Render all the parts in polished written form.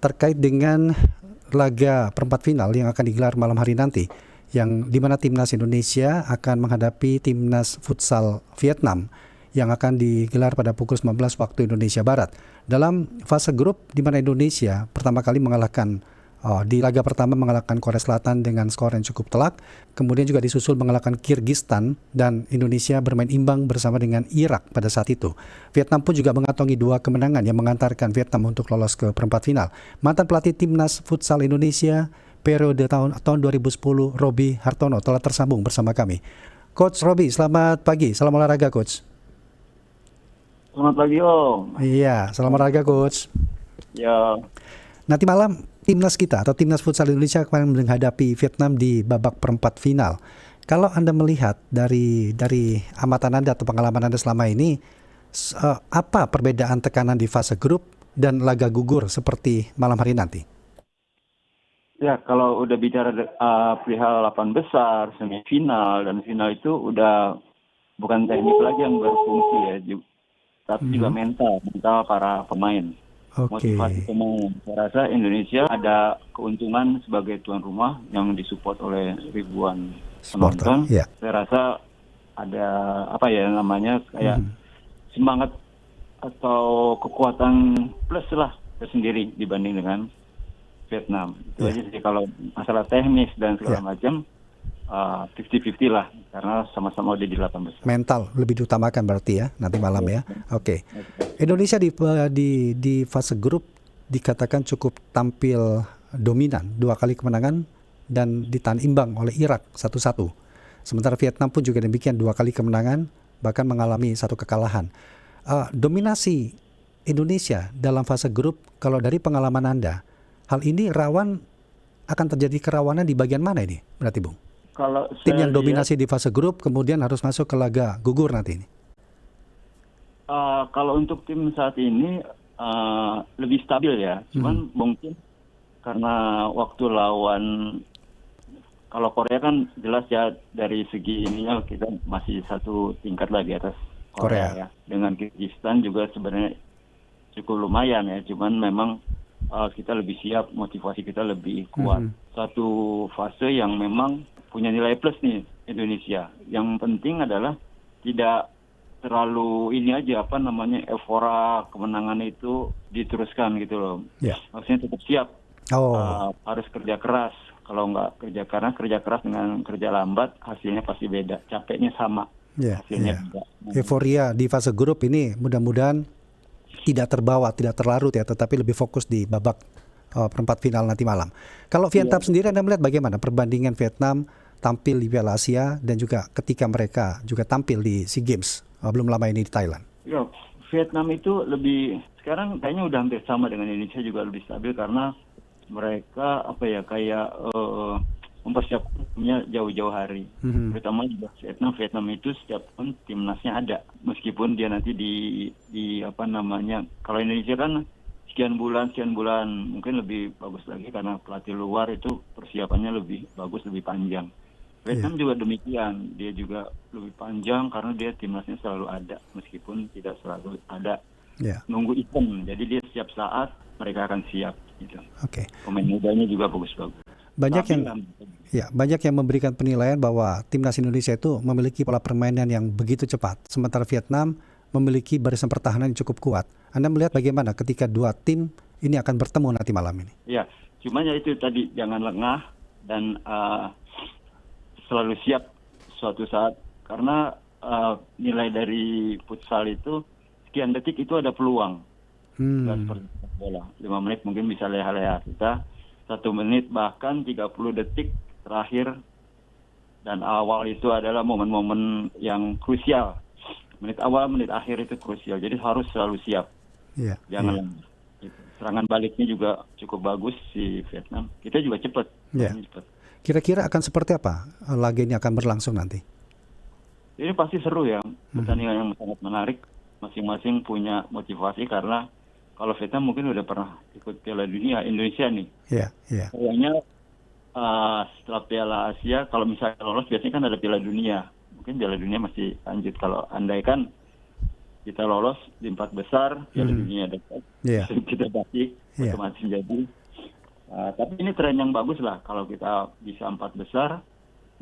terkait dengan laga perempat final yang akan digelar malam hari nanti, yang dimana timnas Indonesia akan menghadapi timnas futsal Vietnam yang akan digelar pada pukul 19 waktu Indonesia Barat. Dalam fase grup di mana Indonesia pertama kali mengalahkan di laga pertama mengalahkan Korea Selatan dengan skor yang cukup telak, kemudian juga disusul mengalahkan Kirgistan, dan Indonesia bermain imbang bersama dengan Irak pada saat itu. Vietnam pun juga mengantongi 2 kemenangan yang mengantarkan Vietnam untuk lolos ke perempat final. Mantan pelatih timnas futsal Indonesia periode tahun 2010, Roby Hartono, telah tersambung bersama kami. Coach Roby, selamat pagi, salam olahraga Coach. Selamat pagi Om. Iya, salam olahraga Coach. Ya. Nanti malam timnas kita atau timnas futsal Indonesia akan menghadapi Vietnam di babak perempat final. Kalau Anda melihat dari amatan Anda atau pengalaman Anda selama ini, apa perbedaan tekanan di fase grup dan laga gugur seperti malam hari nanti? Ya, kalau udah bicara perihal 8 besar, semifinal dan final itu udah bukan teknik lagi yang berfungsi ya, tapi juga mental para pemain. Motivasi pemain. Saya rasa Indonesia ada keuntungan sebagai tuan rumah yang disupport oleh ribuan penonton. Yeah. Saya rasa ada kayak semangat atau kekuatan plus lah tersendiri dibanding dengan Vietnam. Itu aja sih, kalau masalah teknis dan segala macam 50-50 lah, karena sama-sama udah di 8 besar. Mental lebih diutamakan berarti ya nanti malam ya. Oke. Indonesia di fase grup dikatakan cukup tampil dominan, 2 kali kemenangan dan ditahan imbang oleh Irak 1-1. Sementara Vietnam pun juga demikian, 2 kali kemenangan bahkan mengalami 1 kekalahan. Dominasi Indonesia dalam fase grup, kalau dari pengalaman Anda, hal ini akan terjadi kerawanan di bagian mana ini berarti Bung? Kalau tim yang dominasi di fase grup kemudian harus masuk ke laga gugur nanti ini. Kalau untuk tim saat ini lebih stabil ya. Cuman mungkin karena waktu lawan, kalau Korea kan jelas ya dari segi ininya kita masih 1 tingkat lagi atas Korea. Ya. Dengan Kirgistan juga sebenarnya cukup lumayan ya. Cuman memang kita lebih siap, motivasi kita lebih kuat. Satu fase yang memang punya nilai plus nih Indonesia. Yang penting adalah tidak terlalu euforia kemenangan itu diteruskan gitu loh. Yeah. Maksudnya tetap siap. Harus kerja keras. Kalau nggak kerja keras dengan kerja lambat, hasilnya pasti beda. Capeknya sama. Hasilnya beda. Euforia di fase grup ini mudah-mudahan tidak terbawa, tidak terlarut ya, tetapi lebih fokus di babak perempat final nanti malam. Kalau Vietnam sendiri, Anda melihat bagaimana perbandingan Vietnam tampil di Piala Asia dan juga ketika mereka juga tampil di SEA Games belum lama ini di Thailand? Ya, Vietnam itu lebih sekarang kayaknya udah hampir sama dengan Indonesia, juga lebih stabil karena mereka mempersiapkannya jauh-jauh hari. Terutama juga Vietnam itu setiap tahun timnasnya ada, meskipun dia nanti kalau Indonesia kan sekian bulan mungkin lebih bagus lagi karena pelatih luar itu persiapannya lebih bagus, lebih panjang. Vietnam juga demikian, dia juga lebih panjang karena dia timnasnya selalu ada meskipun tidak selalu ada. Nunggu event, jadi dia setiap saat mereka akan siap gitu. Pemain mudanya juga bagus-bagus. Banyak yang memberikan penilaian bahwa timnas Indonesia itu memiliki pola permainan yang begitu cepat, sementara Vietnam memiliki barisan pertahanan yang cukup kuat. Anda melihat bagaimana ketika 2 tim ini akan bertemu nanti malam ini? Ya, cuma ya itu tadi, jangan lengah dan selalu siap suatu saat, karena nilai dari futsal itu sekian detik itu ada peluang. Nggak seperti bola, 5 menit mungkin bisa leha-leha, kita 1 menit bahkan 30 detik terakhir dan awal itu adalah momen-momen yang krusial. Menit awal, menit akhir itu krusial, jadi harus selalu siap. Jangan serangan baliknya juga cukup bagus si Vietnam. Kita juga cepat. Kira-kira akan seperti apa laga ini akan berlangsung nanti? Ini pasti seru ya, pertandingan yang sangat menarik. Masing-masing punya motivasi karena kalau Vietnam mungkin udah pernah ikut Piala Dunia, Indonesia nih. Kayaknya setelah Piala Asia, kalau misalnya lolos biasanya kan ada Piala Dunia. Mungkin Piala Dunia masih lanjut. Kalau andai kan kita lolos di 4 besar, Piala Dunia dekat, Iya. kita pasti Iya. otomatis jadi. Tapi ini tren yang bagus lah kalau kita bisa 4 besar,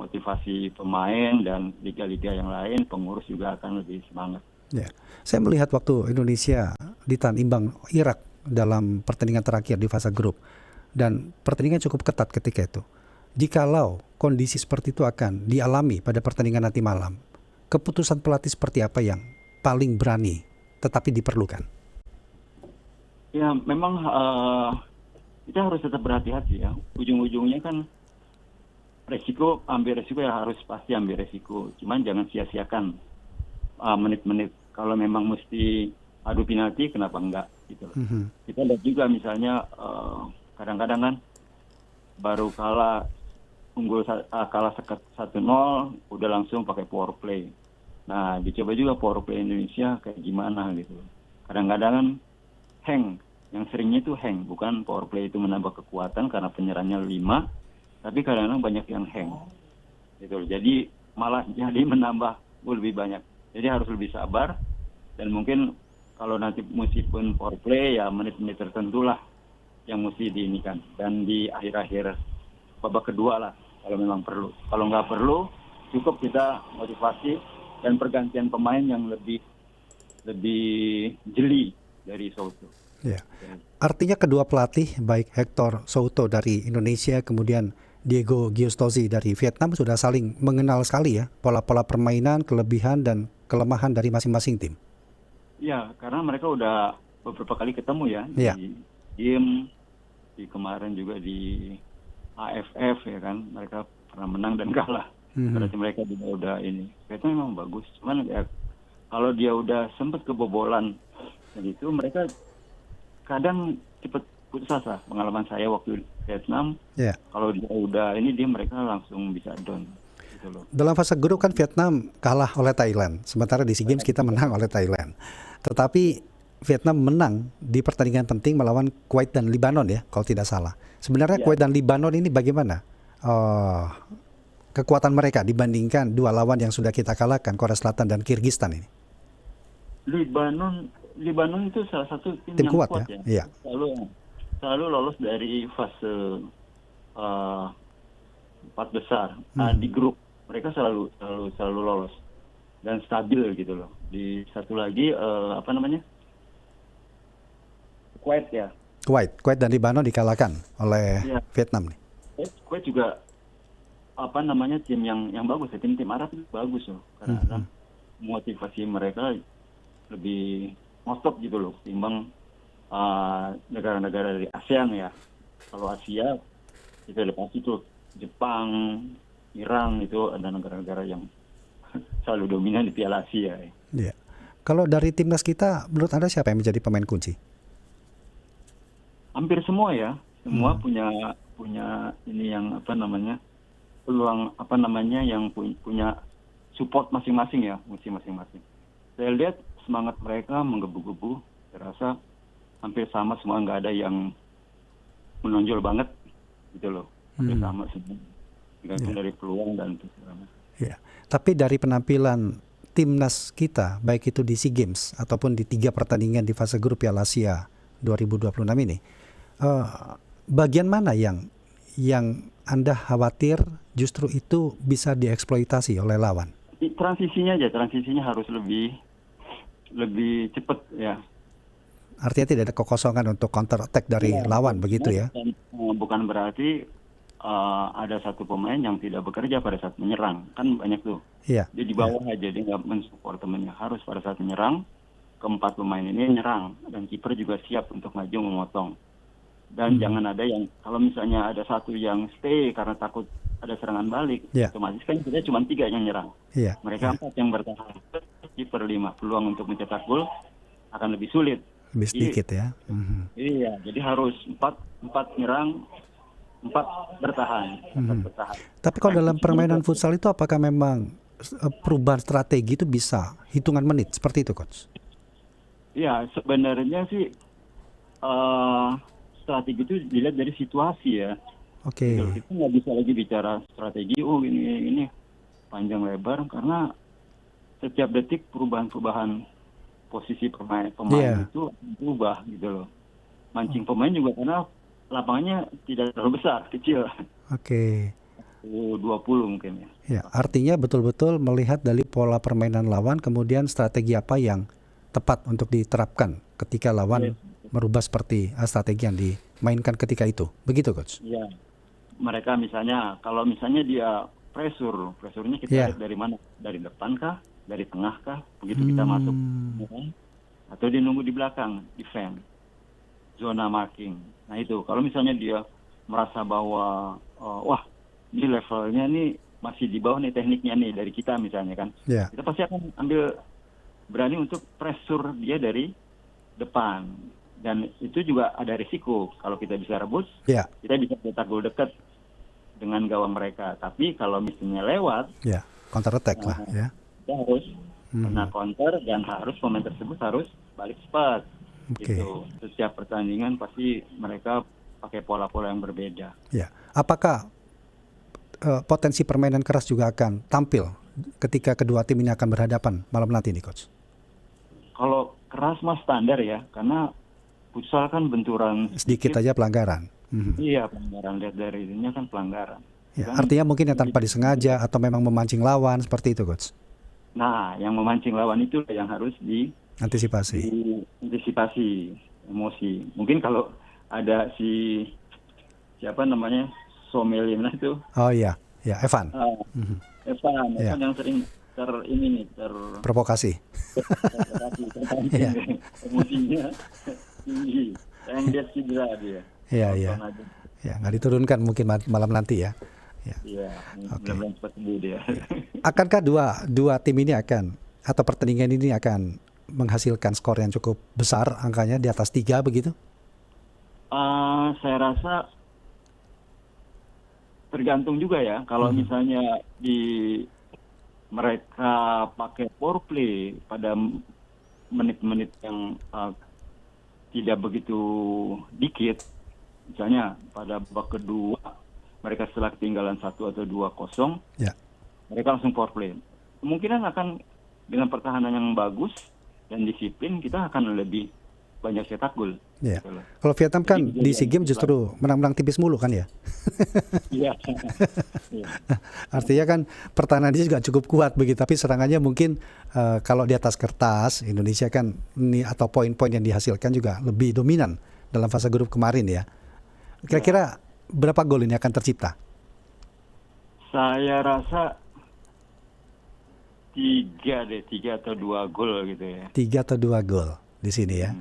motivasi pemain dan liga-liga yang lain, pengurus juga akan lebih semangat. Ya. Saya melihat waktu Indonesia ditahan imbang Irak dalam pertandingan terakhir di fase grup, dan pertandingan cukup ketat ketika itu. Jikalau kondisi seperti itu akan dialami pada pertandingan nanti malam, keputusan pelatih seperti apa yang paling berani tetapi diperlukan? Ya memang kita harus tetap berhati-hati ya. Ujung-ujungnya kan ambil resiko ya, harus pasti ambil resiko. Cuman jangan sia-siakan menit-menit. Kalau memang mesti adu penalti, kenapa enggak gitu. Kita lihat juga misalnya kadang-kadang kan baru kalah 1-0 udah langsung pakai power play. Nah, dicoba juga power play Indonesia kayak gimana gitu. Kadang-kadang kan hang, yang seringnya itu hang, bukan power play itu menambah kekuatan karena penyerangnya 5, tapi kadang-kadang banyak yang hang. Gitu. Jadi malah jadi menambah gol lebih banyak. Jadi harus lebih sabar, dan mungkin kalau nanti meskipun power play ya menit-menit tertentu lah yang mesti diinikan, dan di akhir-akhir babak kedua lah kalau memang perlu. Kalau nggak perlu, cukup kita motivasi dan pergantian pemain yang lebih jeli dari Souto. Ya. Artinya kedua pelatih baik Hector Souto dari Indonesia kemudian Diego Giustosi dari Vietnam sudah saling mengenal sekali ya pola-pola permainan, kelebihan dan kelemahan dari masing-masing tim. Ya, karena mereka udah beberapa kali ketemu ya, Ya. di game, di kemarin juga di AFF ya kan, mereka pernah menang dan kalah. Berarti mereka juga udah ini. Itu memang bagus. Cuman ya kalau dia udah sempat kebobolan dan itu mereka kadang cepat putus asa. Pengalaman saya waktu Vietnam, kalau dia udah ini mereka langsung bisa down. Gitu loh. Dalam fase grup kan Vietnam kalah oleh Thailand, sementara di SEA Games kita menang oleh Thailand. Tetapi Vietnam menang di pertandingan penting melawan Kuwait dan Lebanon ya, kalau tidak salah. Sebenarnya Kuwait dan Lebanon ini bagaimana kekuatan mereka dibandingkan dua lawan yang sudah kita kalahkan, Korea Selatan dan Kirgistan ini? Lebanon itu salah satu tim yang kuat ya. Iya. Selalu lolos dari fase 4 besar di grup. Mereka selalu lolos dan stabil gitu loh. Di satu lagi Kuwait ya. Kuwait dan Lebanon dikalahkan oleh Vietnam nih. Kuwait juga tim yang bagus ya. Tim Arab itu bagus loh. Karena motivasi mereka lebih ngostok gitu loh, timbang negara-negara dari ASEAN ya. Kalau Asia kita lepas itu Jepang, Iran, itu ada negara-negara yang selalu dominan di Piala Asia. Iya. Kalau dari timnas kita, menurut Anda siapa yang menjadi pemain kunci? Hampir semua ya, semua punya ini yang peluang yang punya support masing-masing ya, masing-masing. Saya lihat semangat mereka menggebu-gebu, saya rasa hampir sama semua, nggak ada yang menonjol banget gitu loh. Hampir sama semua, tergantung dari peluang dan itu segala. Ya. Tapi dari penampilan timnas kita, baik itu di SEA Games ataupun di 3 pertandingan di fase grup Piala Asia 2026 ini, bagian mana yang Anda khawatir justru itu bisa dieksploitasi oleh lawan? Transisinya harus lebih cepat ya. Artinya tidak ada kekosongan untuk counter attack dari lawan begitu ya? Bukan berarti ada satu pemain yang tidak bekerja pada saat menyerang, kan banyak tuh. Dia di bawah aja, dia nggak mensupport temennya. Harus pada saat menyerang, keempat pemain ini nyerang, dan kiper juga siap untuk maju memotong. Dan jangan ada yang, kalau misalnya ada satu yang stay karena takut ada serangan balik, otomatis kan kita cuma 3 yang nyerang. Mereka 4 yang bertahan, kiper 5. Peluang untuk mencetak gol akan lebih sulit. Lebih sedikit ya. Iya, jadi harus 4 nyerang, 4 bertahan. Tapi kalau dalam permainan futsal itu apakah memang perubahan strategi itu bisa hitungan menit seperti itu, Coach? Iya, sebenarnya sih strategi itu dilihat dari situasi ya. Oke. Kita nggak bisa lagi bicara strategi, ini panjang lebar, karena setiap detik perubahan posisi pemain Iya. itu berubah gitu loh. Mancing pemain juga karena lapangannya tidak terlalu besar, kecil. Oke. 20 mungkin ya. Ya, artinya betul-betul melihat dari pola permainan lawan, kemudian strategi apa yang tepat untuk diterapkan ketika lawan Yes. merubah seperti strategi yang dimainkan ketika itu. Begitu, Coach? Iya. Mereka misalnya, kalau misalnya dia presurnya kita Iya. lihat dari mana? Dari depan kah? Dari tengah kah? Begitu kita masuk. Ya kan? Atau dia nunggu di belakang, defend, zona marking. Nah itu, kalau misalnya dia merasa bahwa, wah, ini levelnya nih masih di bawah nih tekniknya nih dari kita misalnya kan. Ya. Kita pasti akan berani untuk pressure dia dari depan. Dan itu juga ada risiko. Kalau kita bisa rebus, Ya. kita bisa cetak gol dekat dengan gawang mereka. Tapi kalau misalnya lewat, Ya. Counter attack lah, ya. kita harus kena counter dan harus pemain tersebut harus balik cepat. Oke. Gitu. Setiap pertandingan pasti mereka pakai pola-pola yang berbeda. Ya. Apakah potensi permainan keras juga akan tampil ketika kedua tim ini akan berhadapan malam nanti nih, Coach? Kalau keras mah standar ya, karena futsal kan benturan Sedikit aja pelanggaran. Iya, pelanggaran, lihat dari ininya kan pelanggaran. Ya, Kan, artinya mungkin yang tanpa disengaja atau memang memancing lawan seperti itu, Coach. nah, yang memancing lawan itu yang harus Antisipasi. diantisipasi emosi. Mungkin kalau ada siapa namanya Somelina itu, Oh iya, ya Evan. Evan Iya. yang sering Provokasi. terpancing, Iya. emosinya tinggi. Yang dia cedera dia. Iya, iya. Nonton aja. Ya, nggak diturunkan mungkin malam nanti ya. Ya. Iya, Oke. mudah-mudahan cepat sembuh dia. Akankah dua tim ini atau pertandingan ini akan menghasilkan skor yang cukup besar, angkanya di atas 3 begitu? Saya rasa tergantung juga ya. Kalau misalnya mereka pakai power play pada menit-menit yang tidak begitu dikit, misalnya pada babak kedua mereka setelah ketinggalan 1 atau 2-0, Ya. mereka langsung power play. Kemungkinan akan dengan pertahanan yang bagus dan disiplin kita akan lebih banyak cetak gol. Ya. Gitu loh. Kalau Vietnam kan Jadi di SEA Games justru menang-menang tipis mulu kan ya. Iya. Iya. Artinya kan pertahanannya juga cukup kuat begitu, tapi serangannya mungkin kalau di atas kertas Indonesia kan ini atau poin-poin yang dihasilkan juga lebih dominan dalam fase grup kemarin ya. Kira-kira berapa gol ini akan tercipta? Saya rasa 3 atau 2 gol gitu ya. 3 atau 2 gol di sini ya.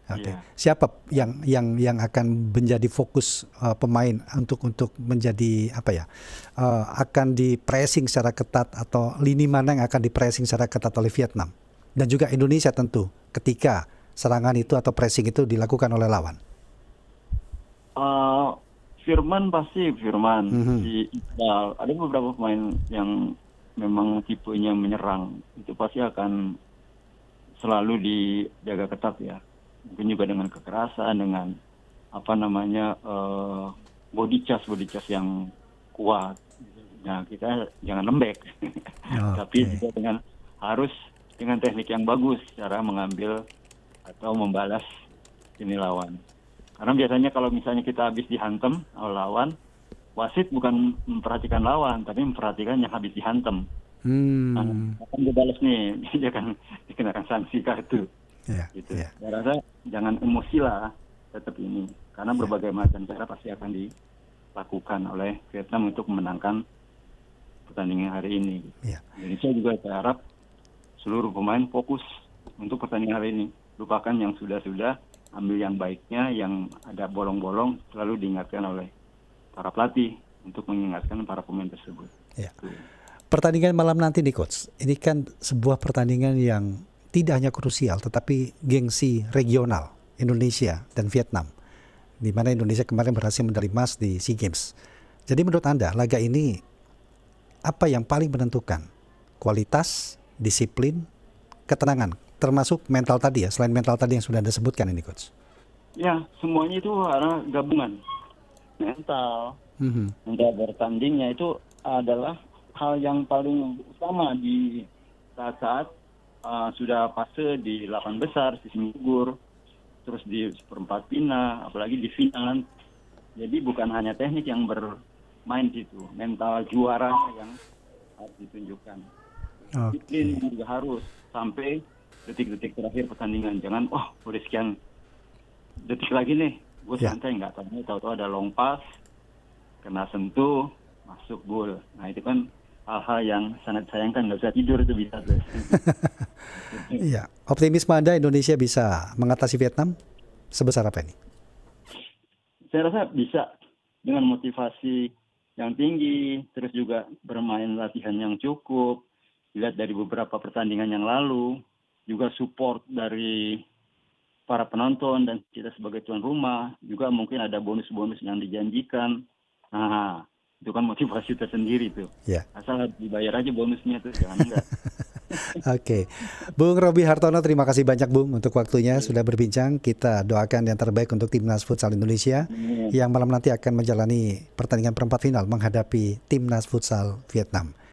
Oke. Iya. Siapa yang akan menjadi fokus pemain untuk menjadi apa ya? Akan di pressing secara ketat atau lini mana yang akan di pressing secara ketat oleh Vietnam dan juga Indonesia tentu ketika serangan itu atau pressing itu dilakukan oleh lawan. Firman, si Iqbal, ada beberapa pemain yang memang tipenya menyerang, itu pasti akan selalu dijaga ketat ya. Mungkin juga dengan kekerasan, dengan body charge yang kuat. Nah, kita jangan lembek, tapi juga harus dengan teknik yang bagus cara mengambil atau membalas ini lawan. Karena biasanya kalau misalnya kita habis dihantam oleh lawan, wasit bukan memperhatikan lawan, tapi memperhatikan yang habis dihantam. Akan dibalas nih, dia akan dikenakan sanksi kartu. Ya, Gitu. ya. Saya rasa jangan emosi lah tetap ini, karena berbagai macam cara pasti akan dilakukan oleh Vietnam untuk memenangkan pertandingan hari ini. Ya. Indonesia juga saya harap seluruh pemain fokus untuk pertandingan hari ini. Lupakan yang sudah-sudah, ambil yang baiknya, yang ada bolong-bolong selalu diingatkan oleh para pelatih untuk mengingatkan para pemain tersebut. Ya. Pertandingan malam nanti nih Coach, ini kan sebuah pertandingan yang tidak hanya krusial tetapi gengsi regional Indonesia dan Vietnam, di mana Indonesia kemarin berhasil medali emas di SEA Games. Jadi menurut Anda laga ini apa yang paling menentukan? Kualitas, disiplin, ketenangan, termasuk mental tadi ya, selain mental tadi yang sudah Anda sebutkan ini Coach. Ya, semuanya itu adalah gabungan. Mental bertandingnya itu adalah hal yang paling utama di saat-saat sudah fase di 8 besar, sistem gugur, terus di seperempat final, apalagi di final. Jadi bukan hanya teknik yang bermain di situ, mental juara yang harus ditunjukkan. Disiplin juga harus sampai detik-detik terakhir pertandingan. Jangan, udah sekian detik lagi nih, gue santai nggak tahu ada long pass, kena sentuh, masuk gol. Nah itu kan hal-hal yang sangat sayangkan, nggak bisa tidur itu bisa tuh. Iya, optimisme Anda Indonesia bisa mengatasi Vietnam sebesar apa ini? Saya rasa bisa dengan motivasi yang tinggi, terus juga bermain latihan yang cukup, dilihat dari beberapa pertandingan yang lalu, juga support dari para penonton dan kita sebagai tuan rumah, juga mungkin ada bonus-bonus yang dijanjikan. Nah, itu kan motivasi tersendiri tuh. Ya. Asal dibayar aja bonusnya tuh, jangan enggak. Oke, Bung Roby Hartono, terima kasih banyak Bung untuk waktunya sudah berbincang. Kita doakan yang terbaik untuk Timnas Futsal Indonesia yang malam nanti akan menjalani pertandingan perempat final menghadapi Timnas Futsal Vietnam.